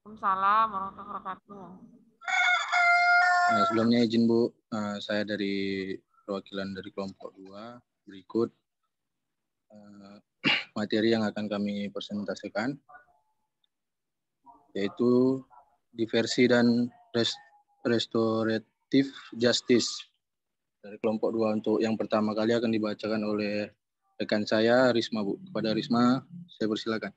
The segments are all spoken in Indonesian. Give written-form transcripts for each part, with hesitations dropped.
Waalaikumsalam warahmatullahi wabarakatuh. Nah, sebelumnya izin Bu, saya dari perwakilan dari kelompok 2 berikut materi yang akan kami presentasikan, yaitu diversi dan restoratif justice dari kelompok 2. Untuk yang pertama kali akan dibacakan oleh rekan saya, Risma Bu. Kepada Risma, saya persilakan.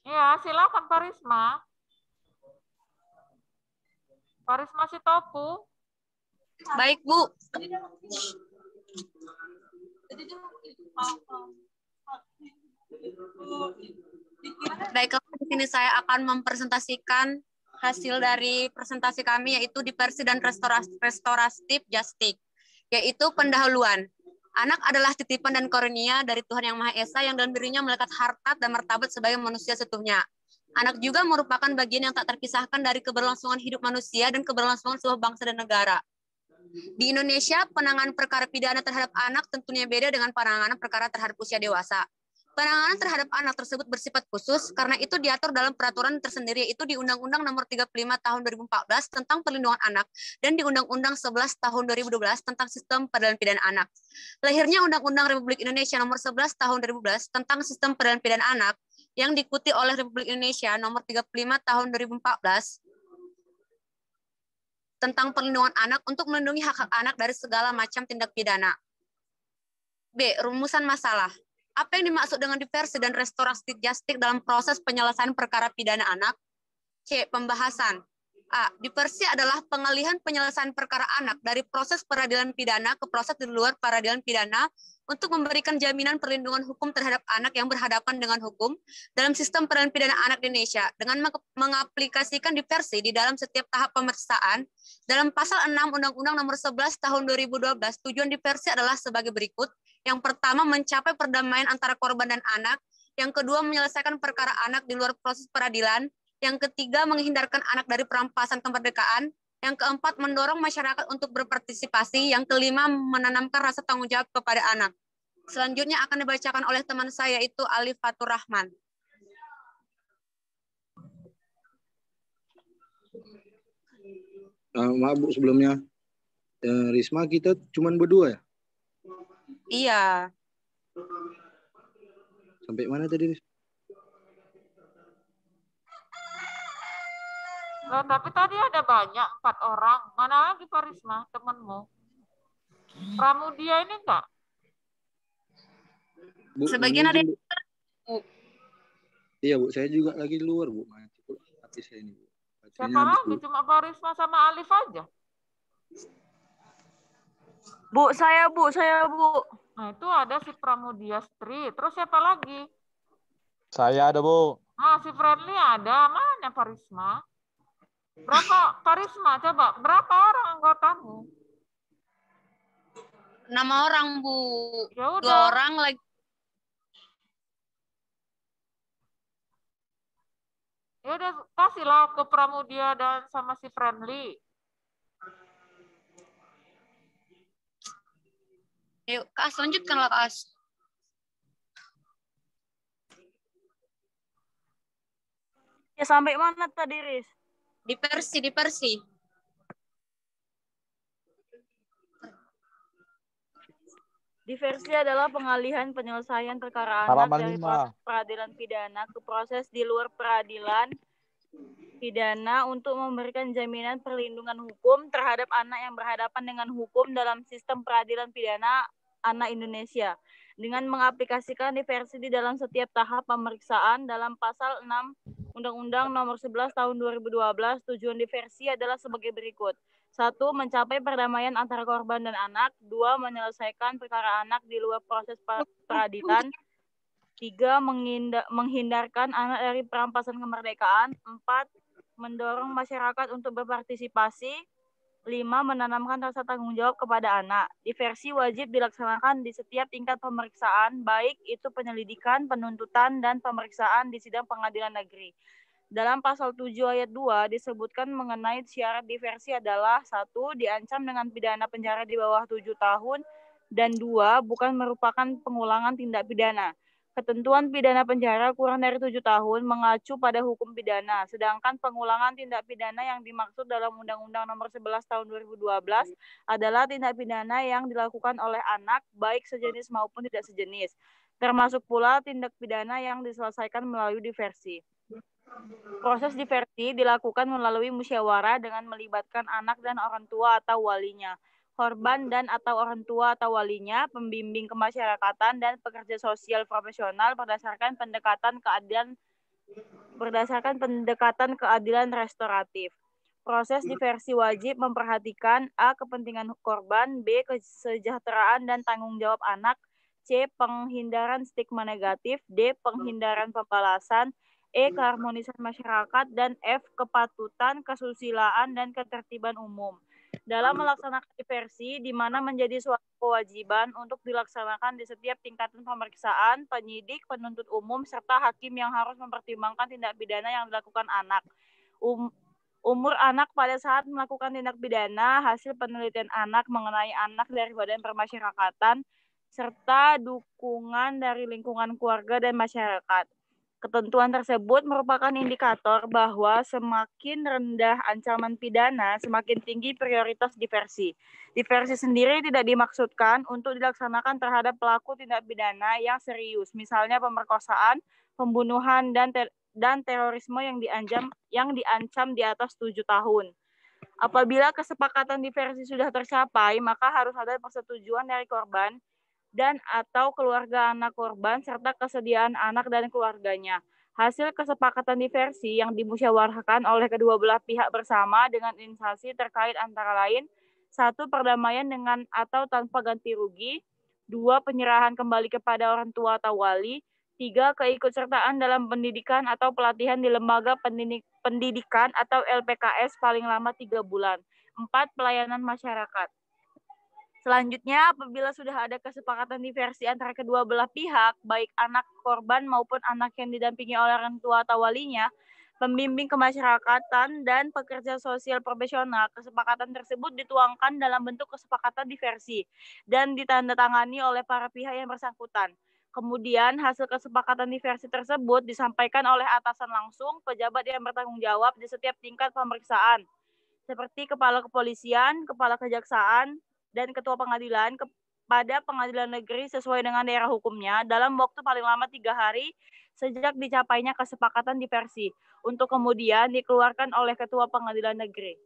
Ya, silakan Pak Risma. Pak Risma Sitopu. Baik, Bu. Baiklah, di sini saya akan mempresentasikan hasil dari presentasi kami, yaitu diversi dan restoratif justice, yaitu pendahuluan. Anak adalah titipan dan karunia dari Tuhan Yang Maha Esa yang dalam dirinya melekat harkat dan martabat sebagai manusia seutuhnya. Anak juga merupakan bagian yang tak terpisahkan dari keberlangsungan hidup manusia dan keberlangsungan sebuah bangsa dan negara. Di Indonesia, penanganan perkara pidana terhadap anak tentunya beda dengan penanganan perkara terhadap usia dewasa. Penanganan terhadap anak tersebut bersifat khusus karena itu diatur dalam peraturan tersendiri, yaitu di Undang-Undang Nomor 35 Tahun 2014 tentang Perlindungan Anak dan di Undang-Undang 11 Tahun 2012 tentang Sistem Peradilan Pidana Anak. Lahirnya Undang-Undang Republik Indonesia Nomor 11 Tahun 2012 tentang Sistem Peradilan Pidana Anak yang diikuti oleh Republik Indonesia Nomor 35 Tahun 2014 tentang perlindungan anak untuk melindungi hak-hak anak dari segala macam tindak pidana. B. Rumusan masalah. Apa yang dimaksud dengan diversi dan restoratif justice dalam proses penyelesaian perkara pidana anak? C. Pembahasan. A. Diversi adalah pengalihan penyelesaian perkara anak dari proses peradilan pidana ke proses di luar peradilan pidana untuk memberikan jaminan perlindungan hukum terhadap anak yang berhadapan dengan hukum dalam sistem peradilan pidana anak di Indonesia dengan mengaplikasikan diversi di dalam setiap tahap pemeriksaan. Dalam pasal 6 Undang-Undang Nomor 11 Tahun 2012, tujuan diversi adalah sebagai berikut. Yang pertama, mencapai perdamaian antara korban dan anak. Yang kedua, menyelesaikan perkara anak di luar proses peradilan. Yang ketiga, menghindarkan anak dari perampasan kemerdekaan. Yang keempat, mendorong masyarakat untuk berpartisipasi. Yang kelima, menanamkan rasa tanggung jawab kepada anak. Selanjutnya akan dibacakan oleh teman saya, yaitu Alif Fatur Rahman. Maaf Bu, sebelumnya. Risma, kita cuma berdua ya? Iya. Sampai mana tadi, Risma? Loh, tapi tadi ada banyak, 4 orang. Mana lagi Pak Risma, temanmu? Pramudia ini enggak? Bu, Sebagian ada Bu. Iya Bu, saya juga lagi di luar Bu. Tapi saya ini Bu. Siapa lagi? Cuma Pak Risma sama Alif aja. Bu, saya Bu. Nah, itu ada si Pramudia Stri. Terus siapa lagi? Saya ada, Bu. Nah, si Friendly ada. Mana Pak Risma? Berapa Pak Risma? Coba, berapa orang anggotamu? 6 orang, Bu. Ya 2 udah. orang lagi. Ya udah, kasihlah ke Pramudia dan sama si Friendly. Yuk, Kak, lanjutkanlah, Kak. Ya, sampai mana tadi, Riz? Diversi. Diversi adalah pengalihan penyelesaian perkara anak Halaman dari 5. proses peradilan pidana ke proses di luar peradilan pidana untuk memberikan jaminan perlindungan hukum terhadap anak yang berhadapan dengan hukum dalam sistem peradilan pidana anak Indonesia dengan mengaplikasikan diversi di dalam setiap tahap pemeriksaan. Dalam pasal 6 Undang-Undang Nomor 11 Tahun 2012, tujuan diversi adalah sebagai berikut. 1. Mencapai perdamaian antara korban dan anak. 2. Menyelesaikan perkara anak di luar proses peradilan. 3. Menghindarkan anak dari perampasan kemerdekaan. 4. Mendorong masyarakat untuk berpartisipasi. 5. Menanamkan rasa tanggung jawab kepada anak. Diversi wajib dilaksanakan di setiap tingkat pemeriksaan, baik itu penyelidikan, penuntutan, dan pemeriksaan di sidang pengadilan negeri. Dalam pasal 7 ayat 2 disebutkan mengenai syarat diversi adalah 1. Diancam dengan pidana penjara di bawah 7 tahun, dan 2. Bukan merupakan pengulangan tindak pidana. Ketentuan pidana penjara kurang dari 7 tahun mengacu pada hukum pidana, sedangkan pengulangan tindak pidana yang dimaksud dalam Undang-Undang Nomor 11 Tahun 2012 adalah tindak pidana yang dilakukan oleh anak, baik sejenis maupun tidak sejenis, termasuk pula tindak pidana yang diselesaikan melalui diversi. Proses diversi dilakukan melalui musyawarah dengan melibatkan anak dan orang tua atau walinya, korban dan atau orang tua atau walinya, pembimbing kemasyarakatan, dan pekerja sosial profesional berdasarkan pendekatan keadilan restoratif. Proses diversi wajib memperhatikan A. Kepentingan korban, B. Kesejahteraan dan tanggung jawab anak, C. Penghindaran stigma negatif, D. Penghindaran pembalasan, E. Keharmonisan masyarakat, dan F. Kepatutan, kesusilaan, dan ketertiban umum. Dalam melaksanakan diversi, di mana menjadi suatu kewajiban untuk dilaksanakan di setiap tingkatan pemeriksaan, penyidik, penuntut umum, serta hakim yang harus mempertimbangkan tindak pidana yang dilakukan anak. Umur anak pada saat melakukan tindak pidana, hasil penelitian anak mengenai anak dari Badan Permasyarakatan, serta dukungan dari lingkungan keluarga dan masyarakat. Ketentuan tersebut merupakan indikator bahwa semakin rendah ancaman pidana, semakin tinggi prioritas diversi. Diversi sendiri tidak dimaksudkan untuk dilaksanakan terhadap pelaku tindak pidana yang serius, misalnya pemerkosaan, pembunuhan, dan terorisme yang diancam di atas 7 tahun. Apabila kesepakatan diversi sudah tercapai, maka harus ada persetujuan dari korban dan atau keluarga anak korban serta kesediaan anak dan keluarganya. Hasil kesepakatan diversi yang dimusyawarahkan oleh kedua belah pihak bersama dengan instansi terkait antara lain 1. Perdamaian dengan atau tanpa ganti rugi, 2. Penyerahan kembali kepada orang tua atau wali, 3. Keikutsertaan dalam pendidikan atau pelatihan di lembaga pendidikan atau LPKS paling lama 3 bulan, 4. Pelayanan masyarakat. Selanjutnya, apabila sudah ada kesepakatan diversi antara kedua belah pihak, baik anak korban maupun anak yang didampingi oleh orang tua atau walinya, pembimbing kemasyarakatan, dan pekerja sosial profesional, kesepakatan tersebut dituangkan dalam bentuk kesepakatan diversi dan ditandatangani oleh para pihak yang bersangkutan. Kemudian, hasil kesepakatan diversi tersebut disampaikan oleh atasan langsung, pejabat yang bertanggung jawab di setiap tingkat pemeriksaan, seperti kepala kepolisian, kepala kejaksaan, dan ketua pengadilan kepada pengadilan negeri sesuai dengan daerah hukumnya dalam waktu paling lama 3 hari sejak dicapainya kesepakatan diversi untuk kemudian dikeluarkan oleh ketua pengadilan negeri.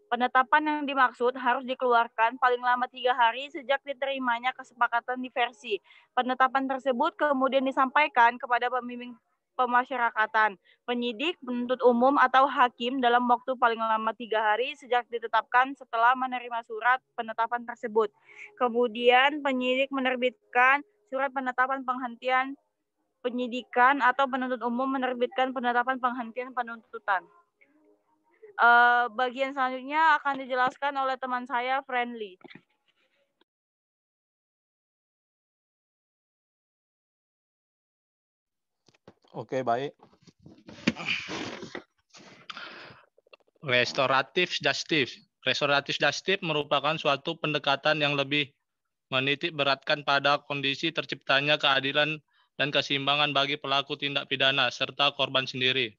Penetapan yang dimaksud harus dikeluarkan paling lama 3 hari sejak diterimanya kesepakatan diversi. Penetapan tersebut kemudian disampaikan kepada pembimbing pemasyarakatan, penyidik, penuntut umum, atau hakim dalam waktu paling lama 3 hari sejak ditetapkan setelah menerima surat penetapan tersebut. Kemudian penyidik menerbitkan surat penetapan penghentian penyidikan atau penuntut umum menerbitkan penetapan penghentian penuntutan. Bagian selanjutnya akan dijelaskan oleh teman saya, Friendly. Oke, baik. Restoratif justice. Restoratif justice merupakan suatu pendekatan yang lebih menitik beratkan pada kondisi terciptanya keadilan dan keseimbangan bagi pelaku tindak pidana serta korban sendiri.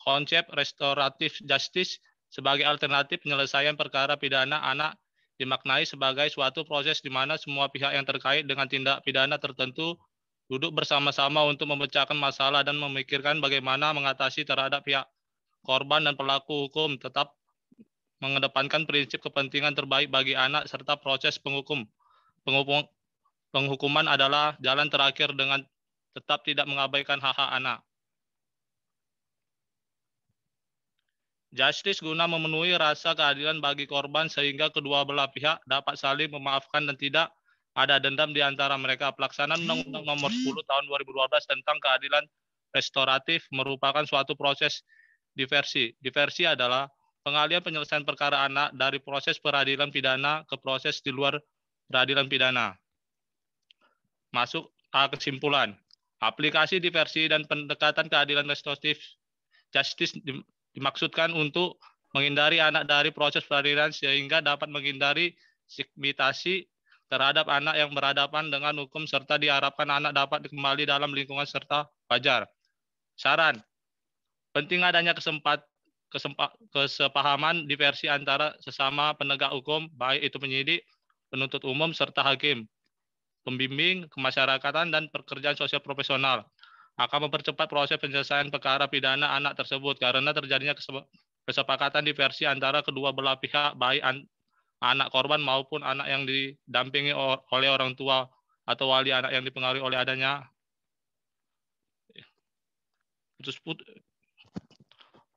Konsep restoratif justice sebagai alternatif penyelesaian perkara pidana anak dimaknai sebagai suatu proses di mana semua pihak yang terkait dengan tindak pidana tertentu duduk bersama-sama untuk memecahkan masalah dan memikirkan bagaimana mengatasi terhadap pihak korban dan pelaku hukum, tetap mengedepankan prinsip kepentingan terbaik bagi anak serta proses penghukuman adalah jalan terakhir dengan tetap tidak mengabaikan hak-hak anak. Justice guna memenuhi rasa keadilan bagi korban sehingga kedua belah pihak dapat saling memaafkan dan tidak ada dendam di antara mereka. Pelaksanaan Undang-Undang Nomor 10 Tahun 2012 tentang keadilan restoratif merupakan suatu proses diversi. Diversi adalah pengalihan penyelesaian perkara anak dari proses peradilan pidana ke proses di luar peradilan pidana. Masuk kesimpulan. Aplikasi diversi dan pendekatan keadilan restoratif justice dimaksudkan untuk menghindari anak dari proses peradilan sehingga dapat menghindari stigmatisasi terhadap anak yang berhadapan dengan hukum serta diharapkan anak dapat kembali dalam lingkungan serta wajar. Saran, penting adanya kesepahaman diversi antara sesama penegak hukum, baik itu penyidik, penuntut umum, serta hakim, pembimbing, kemasyarakatan, dan pekerjaan sosial profesional akan mempercepat proses penyelesaian perkara pidana anak tersebut karena terjadinya kesepakatan diversi antara kedua belah pihak, baik anak korban maupun anak yang didampingi oleh orang tua atau wali anak yang dipengaruhi oleh adanya.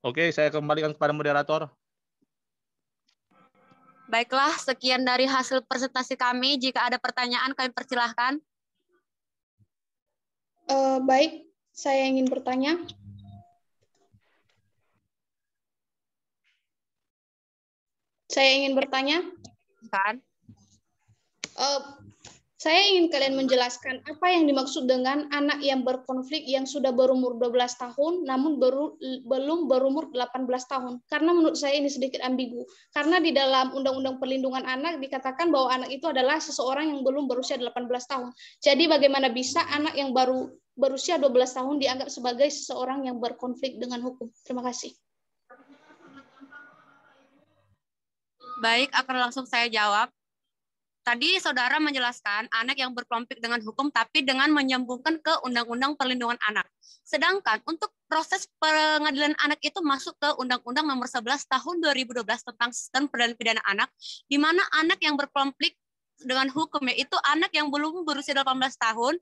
Oke, saya kembalikan kepada moderator. Baiklah, sekian dari hasil presentasi kami. Jika ada pertanyaan, kami persilahkan. Baik, saya ingin bertanya. Kan? Saya ingin kalian menjelaskan apa yang dimaksud dengan anak yang berkonflik yang sudah berumur 12 tahun namun belum berumur 18 tahun. Karena menurut saya ini sedikit ambigu. Karena di dalam Undang-Undang Perlindungan Anak dikatakan bahwa anak itu adalah seseorang yang belum berusia 18 tahun. Jadi bagaimana bisa anak yang baru berusia 12 tahun dianggap sebagai seseorang yang berkonflik dengan hukum? Terima kasih. Baik, akan langsung saya jawab. Tadi saudara menjelaskan anak yang berkonflik dengan hukum tapi dengan menyambungkan ke Undang-Undang Perlindungan Anak. Sedangkan untuk proses pengadilan anak itu masuk ke Undang-Undang Nomor 11 Tahun 2012 tentang Sistem Peradilan Pidana Anak, di mana anak yang berkonflik dengan hukum yaitu anak yang belum berusia 18 tahun,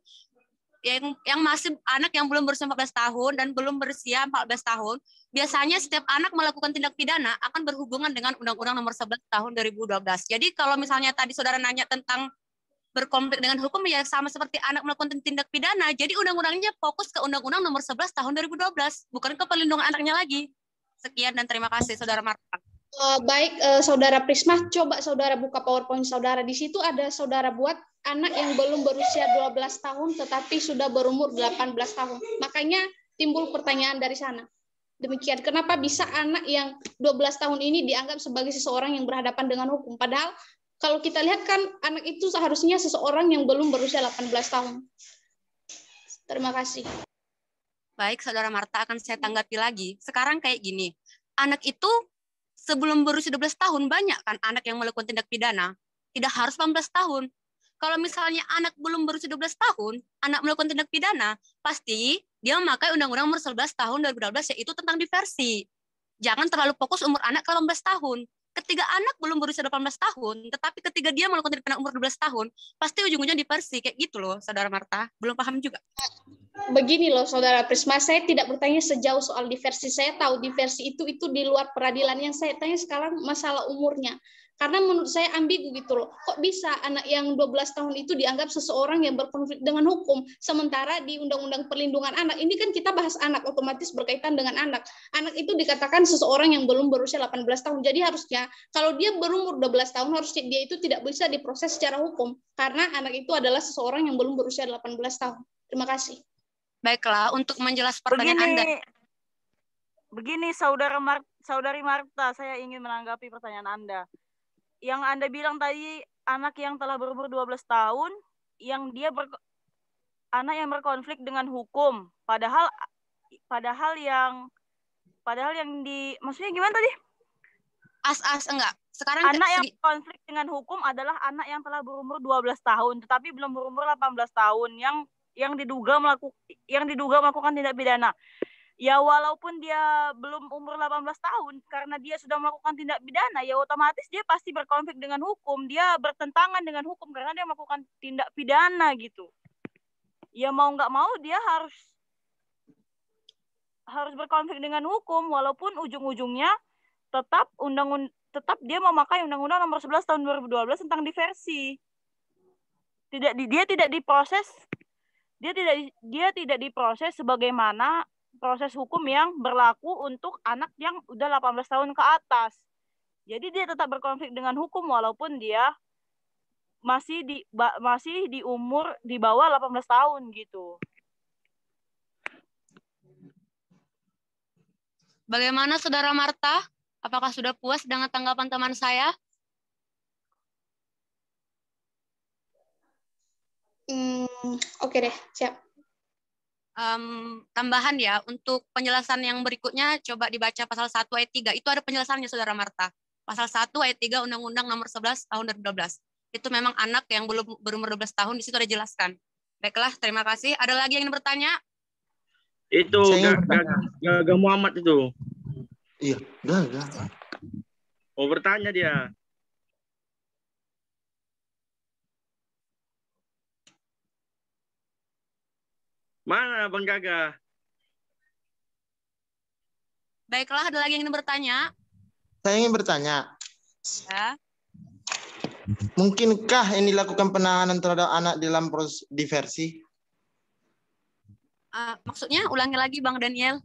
yang masih anak yang belum berusia 14 tahun dan belum berusia 14 tahun, biasanya setiap anak melakukan tindak pidana akan berhubungan dengan Undang-Undang Nomor 11 Tahun 2012. Jadi kalau misalnya tadi saudara nanya tentang berkonflik dengan hukum, ya sama seperti anak melakukan tindak pidana. Jadi undang-undangnya fokus ke Undang-Undang Nomor 11 Tahun 2012, bukan ke perlindungan anaknya lagi. Sekian dan terima kasih, Saudara Marta. Baik, Saudara Prisma, coba saudara buka PowerPoint saudara. Di situ ada saudara buat anak yang belum berusia 12 tahun tetapi sudah berumur 18 tahun. Makanya timbul pertanyaan dari sana. Demikian, kenapa bisa anak yang 12 tahun ini dianggap sebagai seseorang yang berhadapan dengan hukum? Padahal kalau kita lihat kan anak itu seharusnya seseorang yang belum berusia 18 tahun. Terima kasih. Baik, Saudara Marta, akan saya tanggapi lagi. Sekarang kayak gini, anak itu sebelum berusia 12 tahun banyak kan anak yang melakukan tindak pidana. Tidak harus 18 tahun. Kalau misalnya anak belum berusia 12 tahun, anak melakukan tindak pidana, pasti dia memakai Undang-Undang Nomor 11 Tahun 2012 yaitu tentang diversi. Jangan terlalu fokus umur anak ke 18 tahun. Ketika anak belum berusia 18 tahun, tetapi ketika dia melakukan tindak pidana umur 12 tahun, pasti ujung-ujungnya diversi. Kayak gitu loh, Saudara Marta. Belum paham juga. Begini loh, Saudara Prisma, saya tidak bertanya sejauh soal diversi. Saya tahu diversi itu di luar peradilan. Yang saya tanya sekarang masalah umurnya. Karena menurut saya ambigu gitu loh. Kok bisa anak yang 12 tahun itu dianggap seseorang yang berkonflik dengan hukum? Sementara di Undang-Undang Perlindungan Anak, ini kan kita bahas anak, otomatis berkaitan dengan anak. Anak itu dikatakan seseorang yang belum berusia 18 tahun. Jadi harusnya, kalau dia berumur 12 tahun, harusnya dia itu tidak bisa diproses secara hukum. Karena anak itu adalah seseorang yang belum berusia 18 tahun. Terima kasih. Baiklah, untuk menjelaskan pertanyaan Anda. Begini, Saudari Marta, saya ingin menanggapi pertanyaan Anda. Yang Anda bilang tadi, anak yang telah berumur 12 tahun, anak yang berkonflik dengan hukum. Padahal yang maksudnya gimana tadi? Enggak. Sekarang anak yang konflik dengan hukum adalah anak yang telah berumur 12 tahun, tetapi belum berumur 18 tahun, yang diduga melakukan tindak pidana. Ya walaupun dia belum umur 18 tahun, karena dia sudah melakukan tindak pidana, ya otomatis dia pasti berkonflik dengan hukum. Dia bertentangan dengan hukum karena dia melakukan tindak pidana gitu. Ya mau nggak mau dia harus berkonflik dengan hukum, walaupun ujung-ujungnya tetap dia memakai Undang-Undang Nomor 11 Tahun 2012 tentang diversi. Dia tidak diproses sebagaimana proses hukum yang berlaku untuk anak yang udah 18 tahun ke atas. Jadi dia tetap berkonflik dengan hukum walaupun dia masih di umur di bawah 18 tahun gitu. Bagaimana Saudara Marta? Apakah sudah puas dengan tanggapan teman saya? Oke deh, siap. Tambahan ya, untuk penjelasan yang berikutnya coba dibaca pasal 1 ayat 3. Itu ada penjelasannya Saudara Marta. Pasal 1 ayat 3 Undang-Undang Nomor 11 Tahun 2012. Itu memang anak yang belum berumur 12 tahun, di situ ada jelaskan. Baiklah, terima kasih. Ada lagi yang ingin bertanya? Itu Gaga Muhammad itu. Iya, Gaga. Oh, bertanya dia. Mana Bang Gaga? Baiklah, ada lagi yang ingin bertanya? Saya ingin bertanya. Ya. Mungkinkah ini dilakukan penahanan terhadap anak dalam proses diversi? Maksudnya, ulangi lagi Bang Daniel.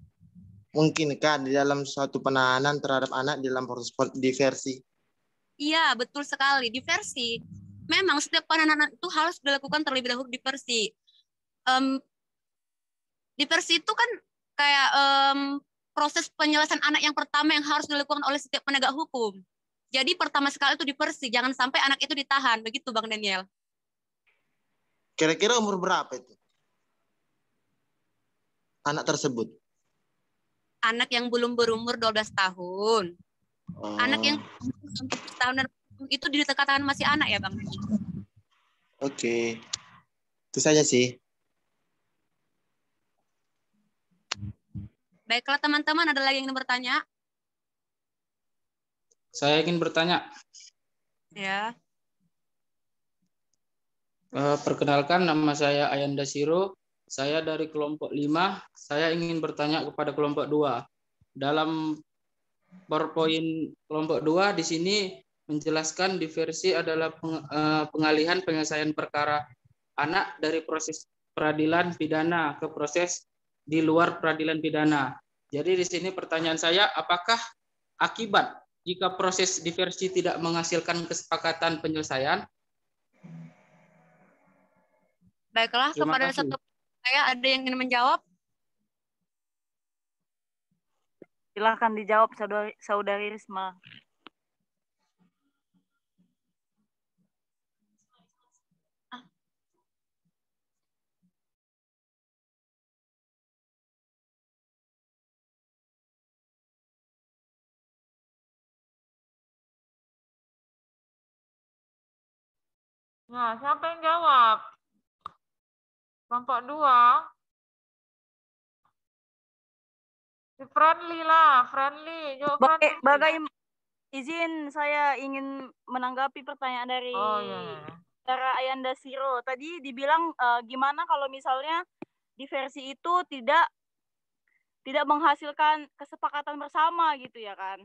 Mungkinkah di dalam suatu penahanan terhadap anak dalam proses diversi? Iya, betul sekali. Diversi. Memang setiap penahanan itu harus dilakukan terlebih dahulu diversi. Diversi itu kan kayak proses penyelesaian anak yang pertama yang harus dilakukan oleh setiap penegak hukum. Jadi pertama sekali itu diversi, jangan sampai anak itu ditahan. Begitu Bang Daniel. Kira-kira umur berapa itu anak tersebut? Anak yang belum berumur 12 tahun. Anak yang 12 tahun dan itu dikatakan masih anak ya Bang? Oke. Itu saja sih. Baiklah teman-teman, ada lagi yang ingin bertanya? Saya ingin bertanya. Ya. Perkenalkan, nama saya Ayanda Siro. Saya dari kelompok 5. Saya ingin bertanya kepada kelompok 2. Dalam PowerPoint kelompok 2 di sini menjelaskan diversi adalah pengalihan penyelesaian perkara anak dari proses peradilan pidana ke proses di luar peradilan pidana. Jadi di sini pertanyaan saya, apakah akibat jika proses diversi tidak menghasilkan kesepakatan penyelesaian? Baiklah, Terima kepada kasih. satu saya ada yang ingin menjawab? Silahkan dijawab Saudari Risma. Nah, siapa yang jawab? Kelompok 2. Si Friendly lah, Friendly. Jawab Friendly. Izin saya ingin menanggapi pertanyaan dari Sarah Ayanda Siro. Tadi dibilang gimana kalau misalnya diversi itu tidak menghasilkan kesepakatan bersama gitu ya kan?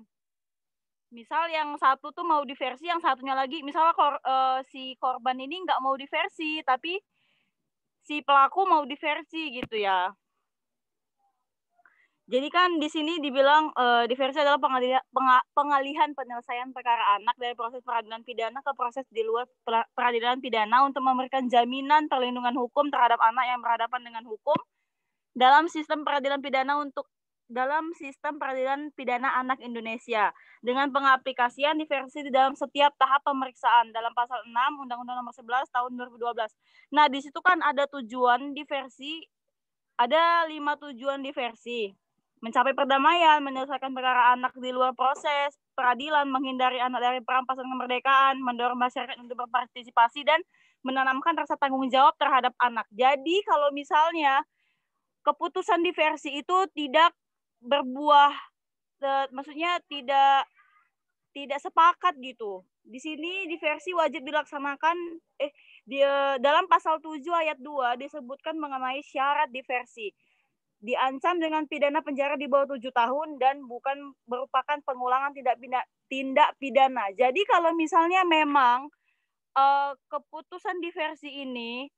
Misal yang satu tuh mau diversi, yang satunya lagi misalnya si korban ini nggak mau diversi, tapi si pelaku mau diversi gitu ya. Jadi kan di sini dibilang diversi adalah pengalihan penyelesaian perkara anak dari proses peradilan pidana ke proses di luar peradilan pidana untuk memberikan jaminan perlindungan hukum terhadap anak yang berhadapan dengan hukum dalam sistem peradilan pidana anak Indonesia dengan pengaplikasian diversi di dalam setiap tahap pemeriksaan dalam pasal 6 Undang-Undang Nomor 11 Tahun 2012. Nah, di situ kan ada tujuan diversi, ada 5 tujuan diversi. Mencapai perdamaian, menyelesaikan perkara anak di luar proses peradilan, menghindari anak dari perampasan kemerdekaan, mendorong masyarakat untuk berpartisipasi, dan menanamkan rasa tanggung jawab terhadap anak. Jadi kalau misalnya keputusan diversi itu tidak berbuah, maksudnya tidak sepakat gitu. Di sini diversi wajib dilaksanakan, dalam pasal 7 ayat 2 disebutkan mengenai syarat diversi. Diancam dengan pidana penjara di bawah 7 tahun dan bukan merupakan pengulangan tindak pidana. Jadi kalau misalnya memang keputusan diversi ini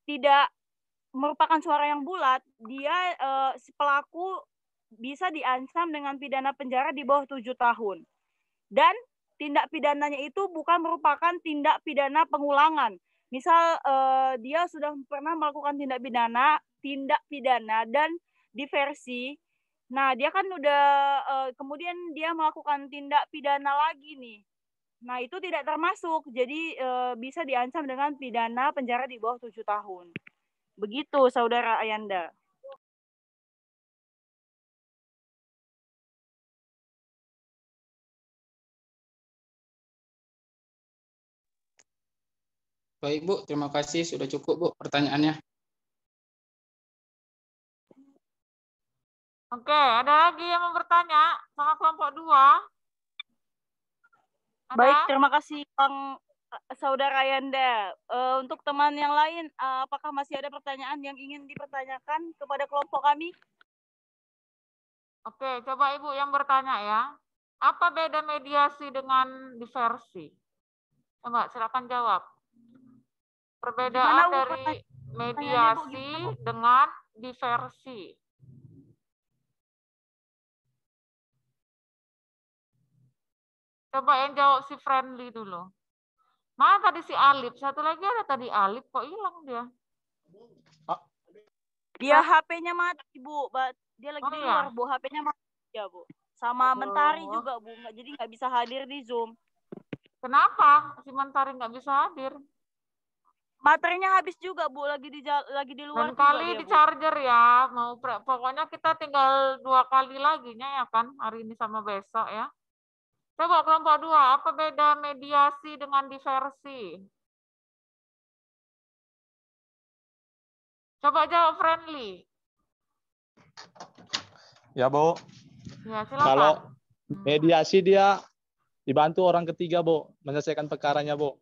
tidak merupakan suara yang bulat, dia si pelaku bisa diancam dengan pidana penjara di bawah 7 tahun. Dan tindak pidananya itu bukan merupakan tindak pidana pengulangan. Misal dia sudah pernah melakukan tindak pidana dan diversi. Nah, dia kan udah kemudian dia melakukan tindak pidana lagi nih. Nah, itu tidak termasuk. Jadi bisa diancam dengan pidana penjara di bawah 7 tahun. Begitu, Saudara Ayanda. Baik, Bu. Terima kasih. Sudah cukup, Bu, pertanyaannya. Oke, ada lagi yang mau bertanya sama kelompok 2? Baik, terima kasih Bang Saudara Ayanda. Untuk teman yang lain, apakah masih ada pertanyaan yang ingin dipertanyakan kepada kelompok kami? Oke, coba Ibu yang bertanya ya. Apa beda mediasi dengan diversi? Coba silakan jawab. Perbedaan dari mediasi dengan diversi. Coba yang jawab si Friendly dulu. Mana tadi si Alip? Satu lagi ada tadi Alip, kok hilang dia? Dia HP-nya mati, Bu. Dia lagi di luar, Bu. HP-nya mati ya, Bu. Sama Mentari juga, Bu. Jadi nggak bisa hadir di Zoom. Kenapa si Mentari nggak bisa hadir? Materinya habis juga, Bu. Lagi di luar. Dan kali di charger ya. Pokoknya kita tinggal 2 kali lagi ya kan, hari ini sama besok ya. Coba kelompok 2, apa beda mediasi dengan diversi? Coba jawab Friendly. Ya, Bu. Ya, silakan. Kalau mediasi dia dibantu orang ketiga, Bu, menyelesaikan perkaranya, Bu.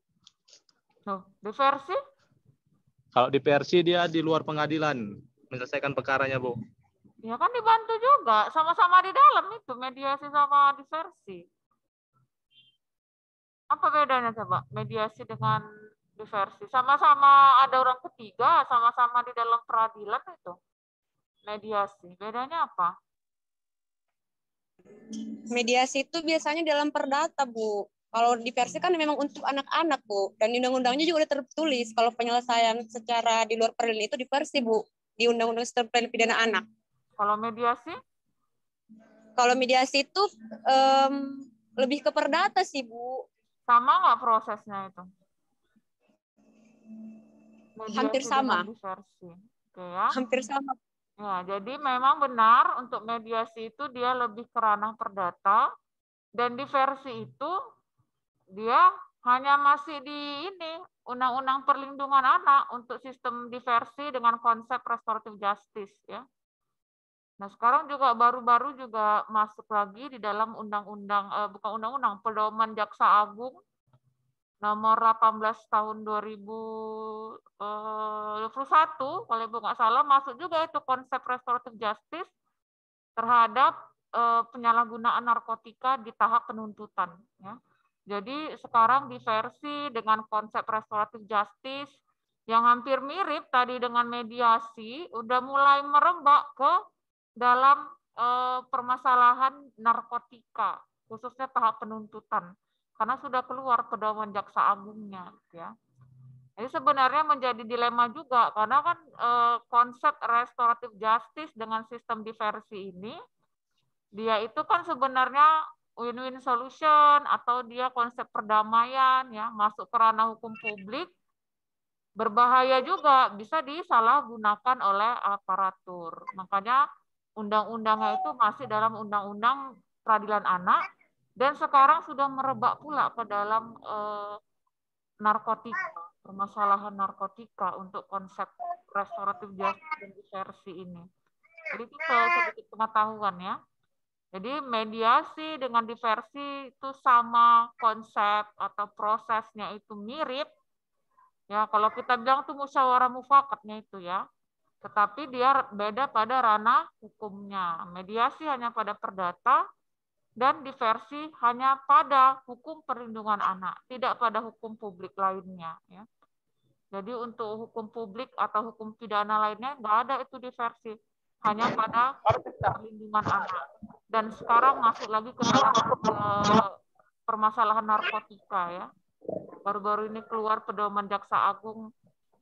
Diversi? Kalau diversi dia di luar pengadilan menyelesaikan perkaranya, Bu. Ya kan dibantu juga, sama-sama di dalam itu mediasi sama diversi. Apa bedanya coba mediasi dengan diversi? Sama-sama ada orang ketiga, sama-sama di dalam peradilan itu. Mediasi, bedanya apa? Mediasi itu biasanya dalam perdata, Bu. Kalau diversi kan memang untuk anak-anak, Bu. Dan di undang-undangnya juga udah tertulis kalau penyelesaian secara di luar peradilan itu diversi, Bu. Di Undang-Undang Sistem Peradilan Pidana Anak. Kalau mediasi? Kalau mediasi itu lebih ke perdata sih, Bu. Sama nggak prosesnya itu? Mediasi hampir sama. Diversi. Oke, ya. Hampir sama. Ya, jadi memang benar untuk mediasi itu dia lebih ke ranah perdata, dan diversi itu dia hanya masih di ini Undang-Undang Perlindungan Anak untuk sistem diversi dengan konsep restoratif justice ya. Nah, sekarang juga baru-baru juga masuk lagi di dalam Pedoman Jaksa Agung nomor 18 tahun 2021 kalau Ibu nggak salah, masuk juga itu konsep restoratif justice terhadap penyalahgunaan narkotika di tahap penuntutan ya. Jadi sekarang diversi dengan konsep restoratif justice yang hampir mirip tadi dengan mediasi udah mulai merebak ke dalam permasalahan narkotika, khususnya tahap penuntutan, karena sudah keluar pedoman Jaksa Agungnya. Ya. Jadi sebenarnya menjadi dilema juga, karena kan konsep restoratif justice dengan sistem diversi ini, dia itu kan sebenarnya win-win solution atau dia konsep perdamaian, ya masuk ke ranah hukum publik, berbahaya juga, bisa disalahgunakan oleh aparatur. Makanya undang-undangnya itu masih dalam undang-undang peradilan anak dan sekarang sudah merebak pula ke dalam narkotika, permasalahan narkotika untuk konsep restoratif justice dan diversi ini. Jadi itu sedikit pengetahuan ya. Jadi mediasi dengan diversi itu sama konsep atau prosesnya itu mirip. Ya, kalau kita bilang itu musyawarah mufakatnya itu ya. Tetapi dia beda pada ranah hukumnya. Mediasi hanya pada perdata dan diversi hanya pada hukum perlindungan anak, tidak pada hukum publik lainnya. Ya. Jadi untuk hukum publik atau hukum pidana lainnya nggak ada itu diversi. hanya pada perlindungan anak. Dan sekarang masuk lagi ke dalam permasalahan narkotika ya. Baru-baru ini keluar pedoman Jaksa Agung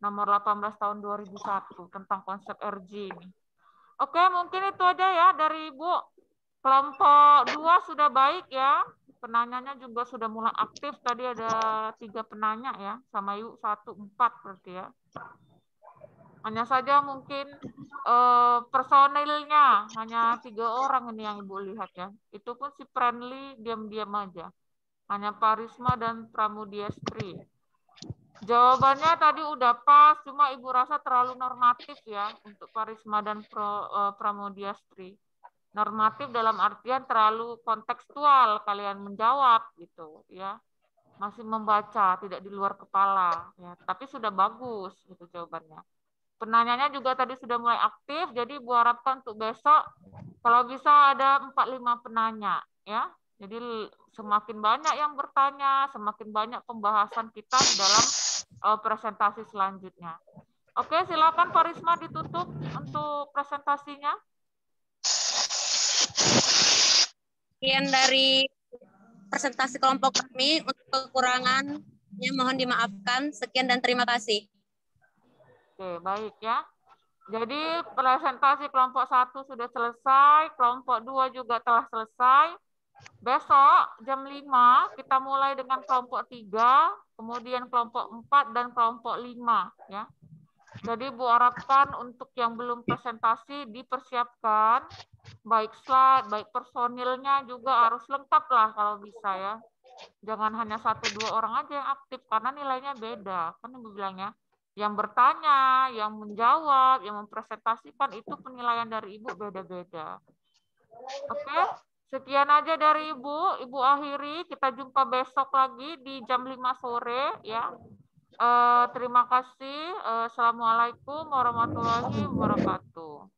nomor 18 tahun 2001 tentang konsep RG ini. Oke, mungkin itu aja ya dari Ibu. Kelompok 2 sudah baik ya. Penanyanya juga sudah mulai aktif. Tadi ada 3 penanya ya. Sama Yuk 1, 4 berarti ya. Hanya saja mungkin personilnya hanya 3 orang ini yang Ibu lihat ya. Itu pun si friendly diam-diam aja. Hanya Parisma dan Pramudiastri. Jawabannya tadi udah pas, cuma Ibu rasa terlalu normatif ya untuk Parisma dan Pramudiastri. Normatif dalam artian terlalu kontekstual kalian menjawab gitu ya. Masih membaca, tidak di luar kepala ya. Tapi sudah bagus gitu jawabannya. Penanyanya juga tadi sudah mulai aktif, jadi Ibu harapkan untuk besok kalau bisa ada 4-5 penanya ya. Jadi semakin banyak yang bertanya, semakin banyak pembahasan kita di dalam presentasi selanjutnya. Oke, silakan Pak Risma ditutup untuk presentasinya. Sekian dari presentasi kelompok kami. Untuk kekurangannya mohon dimaafkan. Sekian dan terima kasih. Oke, baik ya. Jadi presentasi kelompok 1 sudah selesai, kelompok 2 juga telah selesai. Besok jam 5 kita mulai dengan kelompok 3, kemudian kelompok 4 dan kelompok 5 ya. Jadi Bu harapkan untuk yang belum presentasi dipersiapkan, baik slide, baik personilnya juga harus lengkap lah kalau bisa ya. Jangan hanya 1-2 orang aja yang aktif karena nilainya beda. Kan Ibu bilangnya, yang bertanya, yang menjawab, yang mempresentasikan itu penilaian dari Ibu beda-beda. Oke, sekian aja dari Ibu. Ibu akhiri, kita jumpa besok lagi di jam 5 sore ya. Terima kasih. Assalamualaikum warahmatullahi wabarakatuh.